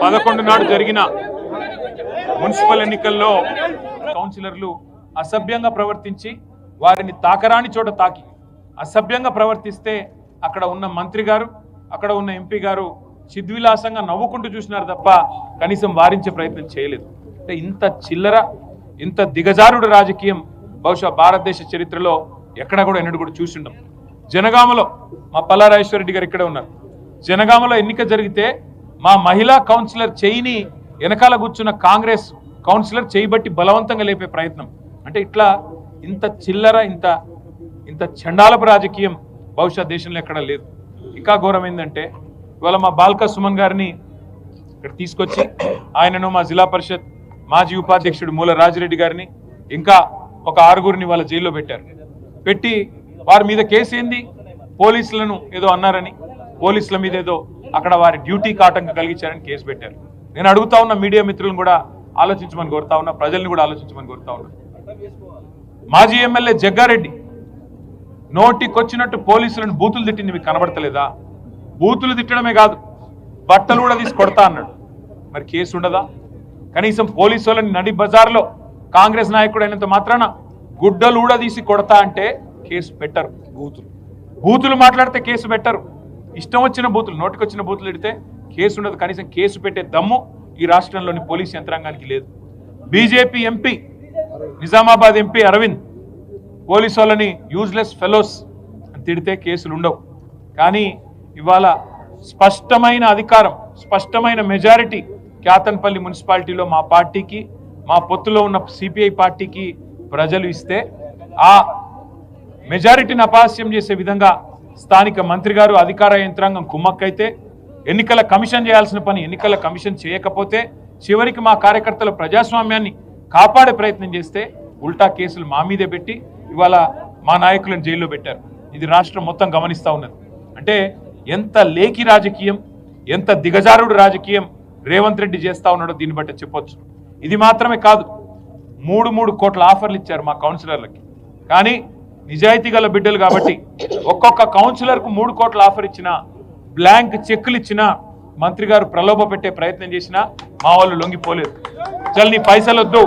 11 నాడు జరిగిన మున్సిపల్ ఎన్నికల్లో కౌన్సిలర్లు అసభ్యంగా ప్రవర్తించి వారిని తాకరాని చోట తాకి అసభ్యంగా ప్రవర్తిస్తే అక్కడ ఉన్న మంత్రి గారు అక్కడ ఉన్న ఎంపీ గారు చిద్విలాసంగా నవ్వుకుంటూ చూసినారు తప్ప కనీసం వారించే ప్రయత్నం చేయలేదు. అంటే ఇంత చిల్లర ఇంత దిగజారుడు రాజకీయం బహుశా భారతదేశ చరిత్రలో ఎక్కడ కూడా ఎన్నడూ కూడా చూసిండం. జనగామలో మా పల్లారాజేశ్వరరెడ్డి గారు ఇక్కడే ఉన్నారు. జనగామలో ఎన్నిక జరిగితే మా మహిళా కౌన్సిలర్ చేయిని వెనకాల కూర్చున్న కాంగ్రెస్ కౌన్సిలర్ చేయబట్టి బలవంతంగా లేపే ప్రయత్నం. అంటే ఇట్లా ఇంత చిల్లర ఇంత చండాలపు రాజకీయం బహుశా దేశంలో ఎక్కడ లేదు. ఇంకా ఘోరం ఏంటంటే ఇవాళ మా బాల్కా సుమన్ గారిని ఇక్కడ తీసుకొచ్చి ఆయనను మా జిల్లా పరిషత్ మాజీ ఉపాధ్యక్షుడు మూల రాజిరెడ్డి గారిని ఇంకా ఒక 6గురిని వాళ్ళ జైల్లో పెట్టారు. పెట్టి వారి మీద కేసు ఏంది, పోలీసులను ఏదో అన్నారని పోలీసుల మీద ఏదో అక్కడ వారి డ్యూటీకి ఆటంకం కలిగించారని కేసు పెట్టారు. నేను అడుగుతా ఉన్న మీడియా మిత్రులను కూడా ఆలోచించమని కోరుతా ఉన్నా, ప్రజల్ని కూడా ఆలోచించమని కోరుతా ఉన్నా. మాజీ ఎమ్మెల్యే జగ్గారెడ్డి నోటికొచ్చినట్టు పోలీసులను బూతులు తిట్టింది మీకు కనబడతలేదా? బూతులు తిట్టడమే కాదు బట్టలు కూడా తీసి కొడతా అన్నాడు. మరి కేసు ఉండదా? కనీసం పోలీసు వాళ్ళని నడి బజార్లో కాంగ్రెస్ నాయకుడు అయినంత మాత్రాన గుడ్డలు కూడా తీసి కొడతా అంటే కేసు పెట్టరు. బూతులు మాట్లాడితే కేసు పెట్టరు. ఇష్టం వచ్చిన బూతులు నోటికొచ్చిన బూతులు తిడితే కేసు ఉండదు. కనీసం కేసు పెట్టే దమ్ము ఈ రాష్ట్రంలోని పోలీస్ యంత్రాంగానికి లేదు. BJP MP Nizamabad MP Arvind police వాళ్ళని యూజ్లెస్ ఫెలోస్ అని తిడితే కేసులు ఉండవు. కానీ ఇవాళ స్పష్టమైన అధికారం స్పష్టమైన మెజారిటీ క్యాతన్పల్లి మున్సిపాలిటీలో మా పార్టీకి మా పొత్తులో ఉన్న సిపిఐ పార్టీకి ప్రజలు ఇస్తే ఆ మెజారిటీని అపహాస్యం చేసే విధంగా స్థానిక మంత్రి గారు అధికార యంత్రాంగం కుమ్మక్కైతే ఎన్నికల కమిషన్ చేయాల్సిన పని ఎన్నికల కమిషన్ చేయకపోతే చివరికి మా కార్యకర్తల ప్రజాస్వామ్యాన్ని కాపాడే ప్రయత్నం చేస్తే ఉల్టా కేసులు మా మీదే పెట్టి ఇవాళ మా నాయకులను జైల్లో పెట్టారు. ఇది రాష్ట్రం మొత్తం గమనిస్తూ ఉన్నది. అంటే ఎంత లేఖి రాజకీయం ఎంత దిగజారుడు రాజకీయం రేవంత్ రెడ్డి చేస్తా ఉన్నాడో దీన్ని బట్టి చెప్పొచ్చు. ఇది మాత్రమే కాదు, 3 కోట్ల ఆఫర్లు ఇచ్చారు మా కౌన్సిలర్లకి. కానీ నిజాయితీ గల బిడ్డలు కాబట్టి ఒక్కొక్క కౌన్సిలర్కు 3 కోట్ల ఆఫర్ ఇచ్చినా బ్లాంక్ చెక్కులు ఇచ్చినా మంత్రి గారు ప్రలోభ పెట్టే ప్రయత్నం చేసినా మా వాళ్ళు లొంగిపోలేదు. చల్ నీ పైసలు వద్దు,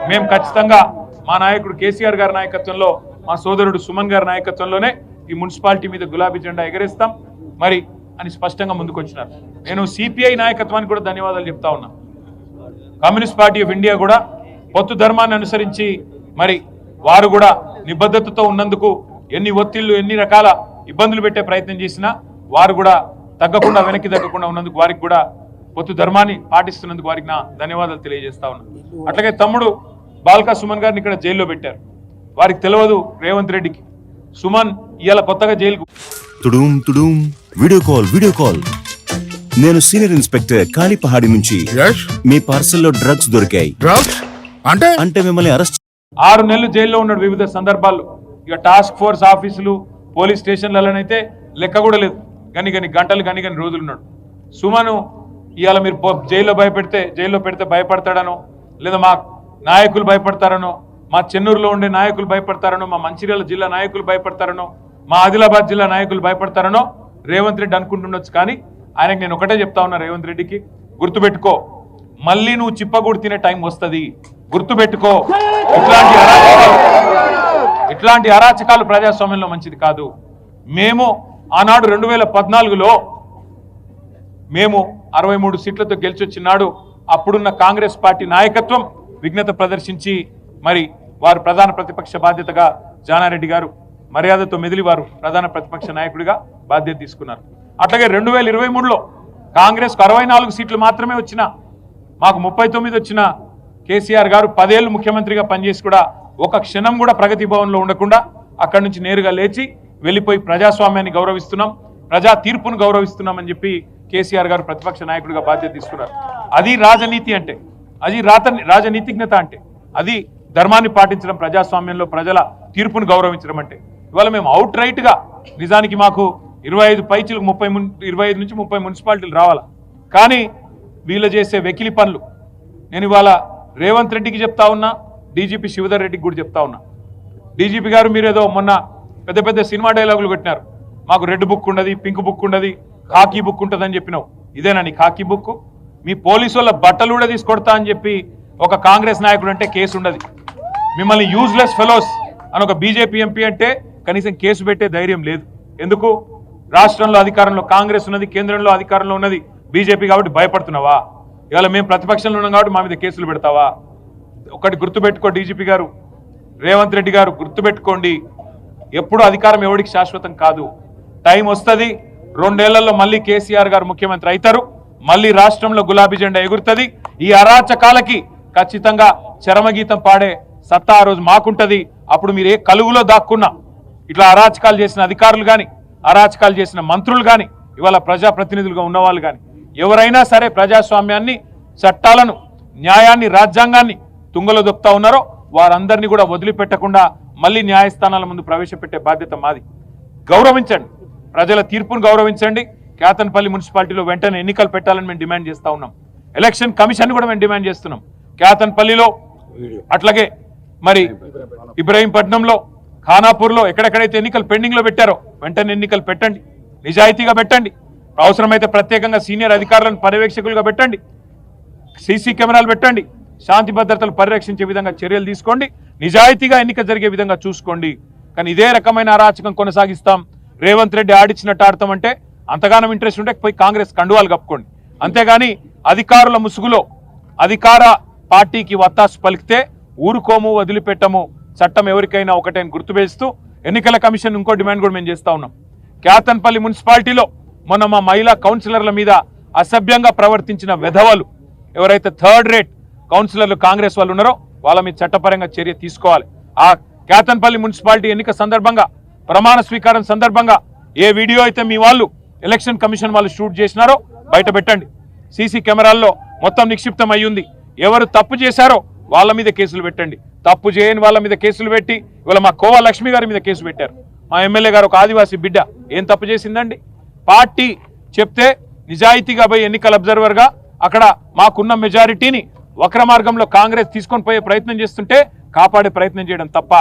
మేము ఖచ్చితంగా మా నాయకుడు కేసీఆర్ గారి నాయకత్వంలో మా సోదరుడు సుమన్ గారి నాయకత్వంలోనే ఈ మున్సిపాలిటీ మీద గులాబీ జెండా ఎగరేస్తాం మరి అని స్పష్టంగా ముందుకు వచ్చినారు. నేను సిపిఐ నాయకత్వానికి కూడా ధన్యవాదాలు చెప్తా ఉన్నా. కమ్యూనిస్ట్ పార్టీ ఆఫ్ ఇండియా కూడా పొత్తు ధర్మాన్ని అనుసరించి మరి వారు కూడా నిబద్ధతతో ఉన్నందుకు ఎన్ని ఒత్తిళ్లు ఎన్ని రకాల ఇబ్బందులు పెట్టే ప్రయత్నం చేసినా వారు కూడా తగ్గకుండా వెనక్కి తగ్గకుండా ఉన్నందుకు వారికి కూడా పొత్తు ధర్మాన్ని పాటిస్తున్నందుకు వారికి నా ధన్యవాదాలు తెలియజేస్తా ఉన్నా. అట్లాగే తమ్ముడు బాల్కా సుమన్ గారిని ఇక్కడ జైల్లో పెట్టారు. వారికి తెలియదు రేవంత్ రెడ్డికి సుమన్ ఇవాళ కొత్తగా జైలుకు వీడియో కాల్ నేను సీనియర్ ఇన్స్పెక్టర్ కాళీపహాడి నుంచి. మీ పార్సల్లో డ్రగ్స్ దొరికాయి. అంటే మిమ్మల్ని అరెస్ట్ 6 నెలలు జైల్లో ఉన్నాడు వివిధ సందర్భాల్లో. ఇక టాస్క్ ఫోర్స్ ఆఫీసులు పోలీస్ స్టేషన్లలోనైతే లెక్క కూడా లేదు. గంటలు గని రోజులు ఉన్నాడు. సుమను ఇవాళ మీరు జైల్లో పెడితే భయపడతాడనో లేదా మా నాయకులు భయపడతారనో మా చెన్నూరులో ఉండే నాయకులు భయపడతారనో మా మంచిర్యాల జిల్లా నాయకులు భయపడతారనో మా ఆదిలాబాద్ జిల్లా నాయకులు భయపడతారనో రేవంత్ రెడ్డి అనుకుంటుండొచ్చు. కానీ ఆయనకు నేను ఒకటే చెప్తా ఉన్నా, రేవంత్ రెడ్డికి గుర్తుపెట్టుకో, మళ్ళీ నువ్వు చిప్పగూడు తినే టైం వస్తుంది. గుర్తుపెట్టుకో, ఇట్లాంటి అరాచకాలు ప్రజాస్వామ్యంలో మంచిది కాదు. మేము ఆనాడు 2014లో మేము 63 సీట్లతో గెలిచొచ్చినాడు అప్పుడున్న కాంగ్రెస్ పార్టీ నాయకత్వం విఘ్నత ప్రదర్శించి మరి వారు ప్రధాన ప్రతిపక్ష బాధ్యతగా జానారెడ్డి గారు మర్యాదతో మెదిలి వారు ప్రధాన ప్రతిపక్ష నాయకుడిగా బాధ్యత తీసుకున్నారు. అట్లాగే 2023లో కాంగ్రెస్కు 64 సీట్లు మాత్రమే వచ్చినా మాకు 39 వచ్చిన కేసీఆర్ గారు 10 ఏళ్ళు ముఖ్యమంత్రిగా పనిచేసి కూడా ఒక క్షణం కూడా ప్రగతి భవన్లో ఉండకుండా అక్కడి నుంచి నేరుగా లేచి వెళ్ళిపోయి ప్రజాస్వామ్యాన్ని గౌరవిస్తున్నాం, ప్రజా తీర్పును గౌరవిస్తున్నాం అని చెప్పి కేసీఆర్ గారు ప్రతిపక్ష నాయకుడిగా బాధ్యత తీసుకున్నారు. అది రాజనీతి అంటే, అది రాజనీతిజ్ఞత అంటే, అది ధర్మాన్ని పాటించడం, ప్రజాస్వామ్యంలో ప్రజల తీర్పును గౌరవించడం అంటే. ఇవాళ మేము అవుట్ రైట్గా నిజానికి మాకు 25 పైచీలకు 25 నుంచి 30 మున్సిపాలిటీలు రావాలా. కానీ వీళ్ళు చేసే వెకిలి పనులు నేను ఇవాళ రేవంత్ రెడ్డికి చెప్తా ఉన్నా, డీజీపీ శివధర్ రెడ్డికి కూడా చెప్తా ఉన్నా. డీజీపీ గారు మీరేదో మొన్న పెద్ద సినిమా డైలాగులు పెట్టినారు. మాకు రెడ్ బుక్ ఉండదు, పింక్ బుక్ ఉండదు, ఖాకీ బుక్ ఉంటుందని చెప్పినావు. ఇదేనా నీ ఖాకీ బుక్? మీ పోలీసు వాళ్ళ బట్టలు కూడా తీసుకొడతా అని చెప్పి ఒక కాంగ్రెస్ నాయకుడు అంటే కేసు ఉండదు. మిమ్మల్ని యూజ్లెస్ ఫెలోస్ అని ఒక బీజేపీ ఎంపీ అంటే కనీసం కేసు పెట్టే ధైర్యం లేదు. ఎందుకు? రాష్ట్రంలో అధికారంలో కాంగ్రెస్ ఉన్నది, కేంద్రంలో అధికారంలో ఉన్నది బీజేపీ కాబట్టి భయపడుతున్నావా? ఇవాళ మేము ప్రతిపక్షంలో ఉన్నాం కాబట్టి మా మీద కేసులు పెడతావా? ఒకటి గుర్తుపెట్టుకో డీజీపీ గారు, రేవంత్ రెడ్డి గారు గుర్తుపెట్టుకోండి, ఎప్పుడు అధికారం ఎవరికి శాశ్వతం కాదు. టైం వస్తుంది, 2 ఏళ్లలో మళ్ళీ కేసీఆర్ గారు ముఖ్యమంత్రి అవుతారు, మళ్ళీ రాష్ట్రంలో గులాబీ జెండా ఎగురుతుంది. ఈ అరాచకాలకి ఖచ్చితంగా చరమగీతం పాడే సత్తా ఆ రోజు మాకుంటది. అప్పుడు మీరు ఏ కలుగులో దాక్కున్నా ఇట్లా అరాచకాలు చేసిన అధికారులు కానీ, అరాచకాలు చేసిన మంత్రులు కానీ, ఇవాళ ప్రజాప్రతినిధులుగా ఉన్నవాళ్ళు కానీ ఎవరైనా సరే ప్రజాస్వామ్యాన్ని, చట్టాలను, న్యాయాన్ని, రాజ్యాంగాన్ని తుంగలో దొక్కుతా ఉన్నారో వారందరినీ కూడా వదిలిపెట్టకుండా మళ్ళీ న్యాయస్థానాల ముందు ప్రవేశపెట్టే బాధ్యత మాది. గౌరవించండి, ప్రజల తీర్పును గౌరవించండి. కేతన్పల్లి మున్సిపాలిటీలో వెంటనే ఎన్నికలు పెట్టాలని మేము డిమాండ్ చేస్తా ఉన్నాం. ఎలక్షన్ కమిషన్ కూడా మేము డిమాండ్ చేస్తున్నాం. కేతన్పల్లిలో, అట్లాగే మరి ఇబ్రహీంపట్నంలో, ఖానాపూర్లో ఎక్కడెక్కడైతే ఎన్నికలు పెండింగ్లో పెట్టారో వెంటనే ఎన్నికలు పెట్టండి, నిజాయితీగా పెట్టండి. అవసరమైతే ప్రత్యేకంగా సీనియర్ అధికారులను పర్యవేక్షకులుగా పెట్టండి, సీసీ కెమెరాలు పెట్టండి, శాంతి భద్రతలు పరిరక్షించే విధంగా చర్యలు తీసుకోండి, నిజాయితీగా ఎన్నిక జరిగే విధంగా చూసుకోండి. కానీ ఇదే రకమైన అరాచకం కొనసాగిస్తాం, రేవంత్ రెడ్డి ఆడిచ్చినట్టు ఆడతామంటే అంతగానం ఇంట్రెస్ట్ ఉంటే పోయి కాంగ్రెస్ కండువాలు కప్పుకోండి. అంతేగాని అధికారుల ముసుగులో అధికార పార్టీకి వత్తాసు పలికితే ఊరుకోము, వదిలిపెట్టము. చట్టం ఎవరికైనా ఒకటే గుర్తువేస్తూ ఎన్నికల కమిషన్ ఇంకో డిమాండ్ కూడా మేము చేస్తా ఉన్నాం. కేతన్పల్లి మున్సిపాలిటీలో మొన్న మా మహిళా కౌన్సిలర్ల మీద అసభ్యంగా ప్రవర్తించిన వెధవలు ఎవరైతే 3rd రేట్ కౌన్సిలర్లు కాంగ్రెస్ వాళ్ళు ఉన్నారో వాళ్ళ మీద చట్టపరంగా చర్య తీసుకోవాలి. ఆ కేతన్పల్లి మున్సిపాలిటీ ఎన్నిక సందర్భంగా, ప్రమాణ స్వీకారం సందర్భంగా ఏ వీడియో అయితే మీ వాళ్ళు ఎలక్షన్ కమిషన్ వాళ్ళు షూట్ చేసినారో బయట పెట్టండి. సీసీ కెమెరాల్లో మొత్తం నిక్షిప్తం అయ్యింది. ఎవరు తప్పు చేశారో వాళ్ళ మీద కేసులు పెట్టండి. తప్పు చేయని వాళ్ళ మీద కేసులు పెట్టి ఇవాళ మా కోవా లక్ష్మి గారి మీద కేసు పెట్టారు. మా ఎమ్మెల్యే గారు ఒక ఆదివాసీ బిడ్డ ఏం తప్పు చేసిందండి? పార్టీ చెప్తే నిజాయితీగా పోయి ఎన్నికల అబ్జర్వర్గా అక్కడ మాకున్న మెజారిటీని వక్ర మార్గంలో కాంగ్రెస్ తీసుకొని పోయే ప్రయత్నం చేస్తుంటే కాపాడే ప్రయత్నం చేయడం తప్ప,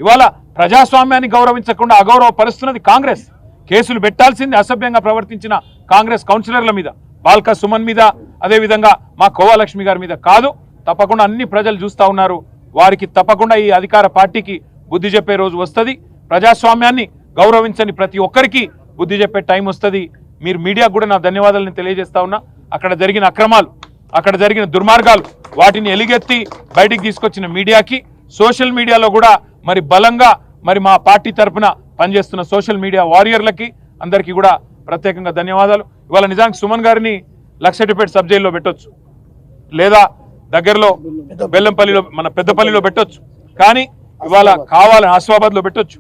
ఇవాళ ప్రజాస్వామ్యాన్ని గౌరవించకుండా అగౌరవపరుస్తున్నది కాంగ్రెస్. కేసులు పెట్టాల్సింది అసభ్యంగా ప్రవర్తించిన కాంగ్రెస్ కౌన్సిలర్ల మీద, బాల్కా సుమన్ మీద, అదేవిధంగా మా కోవా లక్ష్మి గారి మీద కాదు. తప్పకుండా అన్ని ప్రజలు చూస్తూ ఉన్నారు. వారికి తప్పకుండా ఈ అధికార పార్టీకి బుద్ధి చెప్పే రోజు వస్తుంది. ప్రజాస్వామ్యాన్ని గౌరవించని ప్రతి ఒక్కరికి బుద్ధి చెప్పే టైం వస్తుంది. మీరు మీడియాకు కూడా నా ధన్యవాదాలను తెలియజేస్తా ఉన్నా. అక్కడ జరిగిన అక్రమాలు, అక్కడ జరిగిన దుర్మార్గాలు, వాటిని ఎలుగెత్తి బయటికి తీసుకొచ్చిన మీడియాకి, సోషల్ మీడియాలో కూడా మరి బలంగా మరి మా పార్టీ తరఫున పనిచేస్తున్న సోషల్ మీడియా వారియర్లకి అందరికీ కూడా ప్రత్యేకంగా ధన్యవాదాలు. ఇవాళ నిజానికి సుమన్ గారిని లక్షటిపేట సబ్ జైల్లో పెట్టొచ్చు, లేదా దగ్గరలో బెల్లంపల్లిలో మన పెద్దపల్లిలో పెట్టొచ్చు. కానీ ఇవాళ కావాలని ఆసిఫాబాద్లో పెట్టొచ్చు,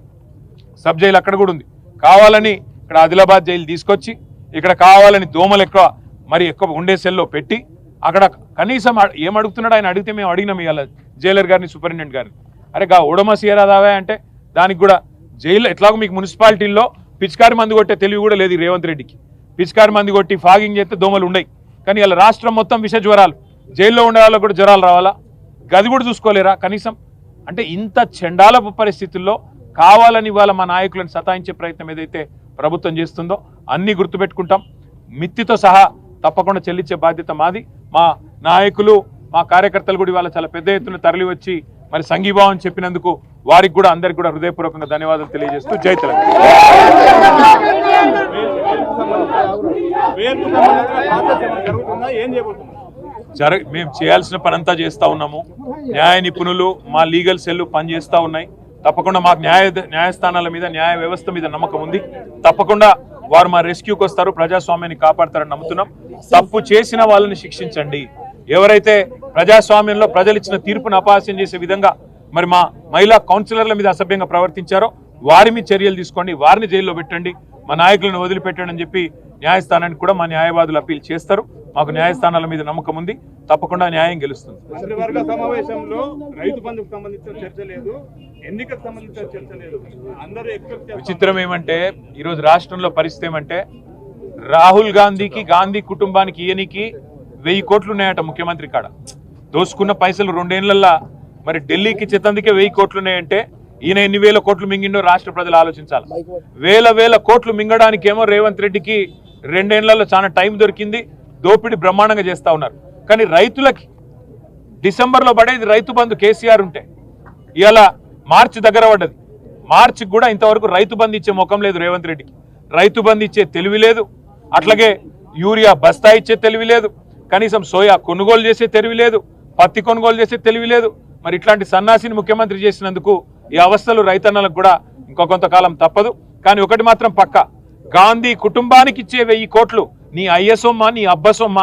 సబ్ జైలు అక్కడ కూడా ఉంది. కావాలని ఇక్కడ ఆదిలాబాద్ జైలు తీసుకొచ్చి ఇక్కడ కావాలని దోమలు ఎక్కువ ఉండే సెల్లో పెట్టి అక్కడ కనీసం ఏమడుగుతున్నాడు ఆయన అడిగితే మేము అడిగినాం ఇవాళ జైలర్ గారిని, సూపరింటెండెంట్ గారిని. అరే ఓడమా సీరాదావా అంటే దానికి కూడా జైల్లో ఎట్లాగో మీకు మున్సిపాలిటీల్లో పిచికారి మందు కొట్టే తెలివి కూడా లేదు రేవంత్ రెడ్డికి. పిచికారి మందు కొట్టి ఫాగింగ్ చేస్తే దోమలు ఉండయి. కానీ ఇలా రాష్ట్రం మొత్తం విష జ్వరాలు, జైల్లో ఉండే వాళ్ళకు కూడా జ్వరాలు రావాలా? గది కూడా చూసుకోలేరా కనీసం? అంటే ఇంత చండాలపు పరిస్థితుల్లో కావాలని ఇవాళ మా నాయకులను సతాయించే ప్రయత్నం ఏదైతే ప్రభుత్వం చేస్తుందో అన్నీ గుర్తుపెట్టుకుంటాం. మిత్తితో సహా తప్పకుండా చెల్లించే బాధ్యత మాది. మా నాయకులు, మా కార్యకర్తలు కూడా ఇవాళ చాలా పెద్ద ఎత్తున తరలి వచ్చి మరి సంఘీభావం చెప్పినందుకు వారికి కూడా అందరికి కూడా హృదయపూర్వకంగా ధన్యవాదాలు తెలియజేస్తూ జై తెలంగాణ. మేము చేయాల్సిన పనంతా చేస్తూ ఉన్నాము. న్యాయ నిపుణులు, మా లీగల్ సెల్లు పనిచేస్తూ ఉన్నాయి. తప్పకుండా మాకు న్యాయస్థానాల మీద, న్యాయ వ్యవస్థ మీద నమ్మకం ఉంది. తప్పకుండా వారు మా రెస్క్యూకి వస్తారు, ప్రజాస్వామ్యాన్ని కాపాడతారని నమ్ముతున్నాం. తప్పు చేసిన వాళ్ళని శిక్షించండి. ఎవరైతే ప్రజాస్వామ్యంలో ప్రజలు ఇచ్చిన తీర్పును అపహాస్యం చేసే విధంగా మరి మా మహిళా కౌన్సిలర్ల మీద అసభ్యంగా ప్రవర్తించారో వారి మీద చర్యలు తీసుకోండి, వారిని జైల్లో పెట్టండి, మా నాయకులను వదిలిపెట్టండి అని చెప్పి న్యాయస్థానానికి కూడా మా న్యాయవాదులు అప్పీల్ చేస్తారు. మాకు న్యాయస్థానాల మీద నమ్మకం ఉంది. తప్పకుండా న్యాయం గెలుస్తుంది. మంత్రివర్గ సమావేశంలో రైతు బంధుకు సంబంధించిన చర్చ లేదు, ఎన్నికకు సంబంధించిన చర్చ లేదు. అందరూ విచిత్రం ఏమంటే ఈరోజు రాష్ట్రంలో పరిస్థితి ఏమంటే రాహుల్ గాంధీకి, గాంధీ కుటుంబానికి ఈయనకి 1000 కోట్లు ఉన్నాయట ముఖ్యమంత్రి కాడ. దోసుకున్న పైసలు 2 ఏళ్లల్లో మరి ఢిల్లీకి చెత్తందుకే 1000 కోట్లు ఉన్నాయంటే ఈయన ఎన్ని వేల కోట్లు మింగిండో రాష్ట్ర ప్రజలు ఆలోచించాలి. వేల కోట్లు మింగడానికేమో రేవంత్ రెడ్డికి 2 ఏళ్లలో చాలా టైం దొరికింది. దోపిడీ బ్రహ్మాండంగా చేస్తా ఉన్నారు. కానీ రైతులకి డిసెంబర్లో పడేది రైతు బంధు కేసీఆర్ ఉంటే ఇవాళ మార్చి దగ్గర పడ్డది. మార్చికి కూడా ఇంతవరకు రైతు బంధు ఇచ్చే ముఖం లేదు రేవంత్ రెడ్డికి. రైతు బంధు ఇచ్చే తెలివి లేదు, అట్లాగే యూరియా బస్తా ఇచ్చే తెలివి లేదు, కనీసం సోయా కొనుగోలు చేసే తెలివి లేదు, పత్తి కొనుగోలు చేసే తెలివి లేదు. మరి ఇట్లాంటి సన్నాసిని ముఖ్యమంత్రి చేసినందుకు ఈ అవస్థలు రైతన్నలకు కూడా ఇంకో కొంతకాలం తప్పదు. కానీ ఒకటి మాత్రం పక్క, గాంధీ కుటుంబానికి ఇచ్చే 1000 కోట్లు నీ అయ్యసొమ్మ నీ అబ్బసొమ్మ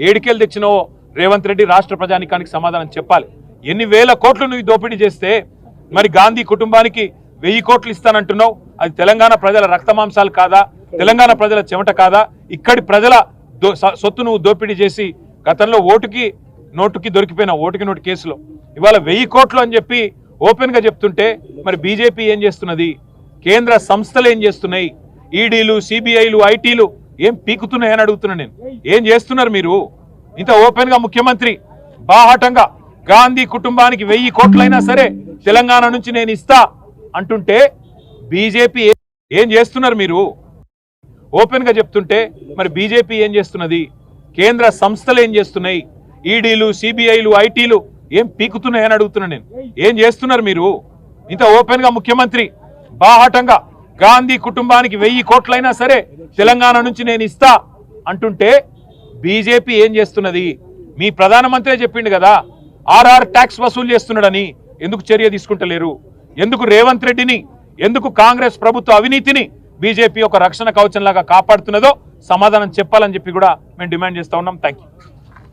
ఏడికెళ్ళి తెచ్చినవో రేవంత్ రెడ్డి రాష్ట్ర ప్రజానికానికి సమాధానం చెప్పాలి. ఎన్ని వేల కోట్లు నువ్వు దోపిడీ చేస్తే మరి గాంధీ కుటుంబానికి 1000 కోట్లు ఇస్తానంటున్నావు? అది తెలంగాణ ప్రజల రక్తమాంసాలు కాదా? తెలంగాణ ప్రజల చెమట కాదా? ఇక్కడి ప్రజల సొత్తు నువ్వు దోపిడీ చేసి గతంలో నోటుకి దొరికిపోయిన ఓటుకి నోటు కేసులో ఇవాళ 1000 కోట్లు అని చెప్పి ఓపెన్ గా చెప్తుంటే మరి బీజేపీ ఏం చేస్తున్నది? కేంద్ర సంస్థలు ఏం చేస్తున్నాయి? ఈడీలు, సిబిఐలు, ఐటీలు ఏం పీకుతున్నాయని అడుగుతున్నా నేను. ఏం చేస్తున్నారు మీరు? ఇంత ఓపెన్ గా ముఖ్యమంత్రి బాహాటంగా గాంధీ కుటుంబానికి 1000 కోట్లైనా సరే తెలంగాణ నుంచి నేను ఇస్తా అంటుంటే బీజేపీ ఏం చేస్తున్నారు మీరు? ఓపెన్ గా చెప్తుంటే మరి బీజేపీ ఏం చేస్తున్నది? కేంద్ర సంస్థలు ఏం చేస్తున్నాయి? ఈడీలు, సిబిఐలు, ఐటీలు ఏం పీకుతున్నాయని అడుగుతున్నా నేను. ఏం చేస్తున్నారు మీరు? ఇంత ఓపెన్ గా ముఖ్యమంత్రి బాహాటంగా గాంధీ కుటుంబానికి 1000 కోట్లైనా సరే తెలంగాణ నుంచి నేను ఇస్తా అంటుంటే బీజేపీ ఏం చేస్తున్నది? మీ ప్రధానమంత్రి చెప్పిండు కదా ఆర్ఆర్ ట్యాక్స్ వసూలు చేస్తున్నాడని. ఎందుకు చర్య తీసుకుంటలేరు? ఎందుకు రేవంత్ రెడ్డిని, ఎందుకు కాంగ్రెస్ ప్రభుత్వ అవినీతిని బీజేపీ ఒక రక్షణ కవచంలాగా కాపాడుతున్నదో సమాధానం చెప్పాలని చెప్పి కూడా మేము డిమాండ్ చేస్తా ఉన్నాం. Thank you.